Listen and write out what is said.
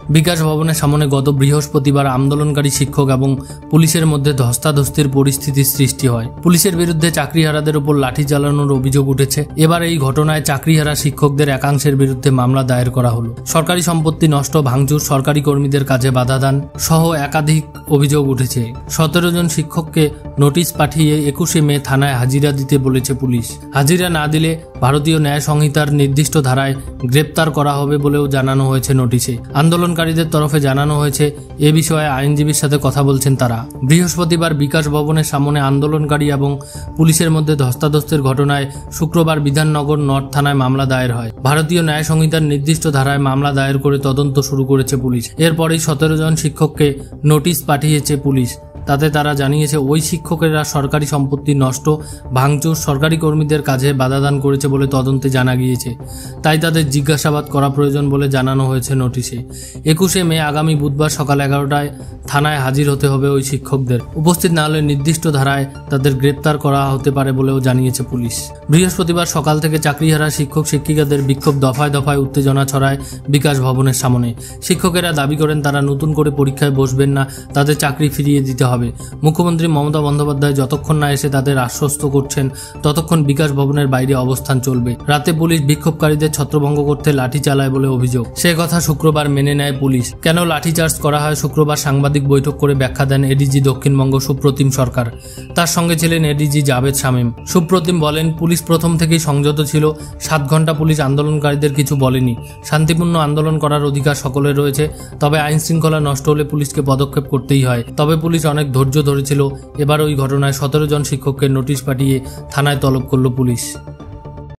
বিকাশ ভবনের সামনে গত বৃহস্পতিবার আন্দোলনকারী শিক্ষক এবং পুলিশের মধ্যে ধস্তাধস্তির পরিস্থিতির সৃষ্টি হয়। পুলিশের বিরুদ্ধে চাকরিহারাদের উপর লাঠি চালানোর অভিযোগ উঠেছে। এবার এই ঘটনায় চাকরিহারা শিক্ষকদের একাংশের বিরুদ্ধে মামলা দায়ের করা হলো। সরকারি সম্পত্তি নষ্ট, ভাঙচুর, সরকারি কর্মীদের কাজে বাধা দান সহ একাধিক অভিযোগ উঠেছে। 17 জন শিক্ষককে নোটিশ পাঠিয়ে 21শে মে থানায় হাজিরা দিতে বলেছে পুলিশ। হাজিরা না দিলে ভারতীয় ন্যায় সংহিতার নির্দিষ্ট ধারায় গ্রেপ্তার করা হবে বলেও জানানো হয়েছে নোটিশে। আন্দোলনকারীদের তরফে জানানো হয়েছে এ বিষয়ে আইনজীবীর সাথে কথা বলছেন তারা। বৃহস্পতিবার বিকাশ ভবনের সামনে আন্দোলনকারী এবং পুলিশের মধ্যে ধস্তাধস্তির ঘটনায় শুক্রবার বিধাননগর নর্থ থানায় মামলা দায়ের হয়। ভারতীয় ন্যায় সংহিতার নির্দিষ্ট ধারায় মামলা দায়ের করে তদন্ত শুরু করেছে পুলিশ। এরপরেই 17 জন শিক্ষককে নোটিশ পাঠিয়েছে পুলিশ। তাতে তারা জানিয়েছে ওই শিক্ষকেরা সরকারি সম্পত্তি নষ্ট, ভাঙচুর, সরকারি কর্মীদের কাজে বাধাদান করেছে বলে তদন্তে জানা গিয়েছে। তাই তাদের জিজ্ঞাসাবাদ করা প্রয়োজন বলে জানানো হয়েছে নোটিশে। 21শে মে আগামী বুধবার সকাল 11টায় থানায় হাজির হতে হবে ওই শিক্ষকদের। উপস্থিত না হলে নির্দিষ্ট ধারায় তাদের গ্রেপ্তার করা হতে পারে বলেও জানিয়েছে পুলিশ। বৃহস্পতিবার সকাল থেকে চাকরিহারা শিক্ষক শিক্ষিকাদের বিক্ষোভ দফায় দফায় উত্তেজনা ছড়ায় বিকাশ ভবনের সামনে। শিক্ষকেরা দাবি করেন তারা নতুন করে পরীক্ষায় বসবেন না, তাদের চাকরি ফিরিয়ে দিতে হবে। মুখ্যমন্ত্রী মমতা বন্দ্যোপাধ্যায় যতক্ষণ না এসে তাদের আশ্বস্ত করছেন ততক্ষণ বিকাশ ভবনের বাইরে অবস্থান চলবে। রাতে পুলিশ বিক্ষোভকারীদের ছত্রভঙ্গ করতে লাঠি চালায় বলে অভিযোগ। সে কথা শুক্রবার মেনে নেয় পুলিশ। কেন লাঠিচার্জ করা হয় শুক্রবার সাংবাদিক বৈঠক করে ব্যাখ্যা দেন এডিজি দক্ষিণবঙ্গ সুপ্রতিম সরকার। তার সঙ্গে ছিলেন এডিজি জাভেদ শামীম। সুপ্রতিম বলেন, পুলিশ প্রথম থেকেই সংযত ছিল। 7 ঘন্টা পুলিশ আন্দোলনকারীদের কিছু বলেনি। শান্তিপূর্ণ আন্দোলন করার অধিকার সকলের রয়েছে, তবে আইন শৃঙ্খলা নষ্ট হলে পুলিশকে পদক্ষেপ করতেই হয়। তবে পুলিশ অনেক ধৈর্য ধরেছিল। এবার ওই ঘটনায় 17 জন শিক্ষককে নোটিশ পাঠিয়ে থানায় তলব করল পুলিশ।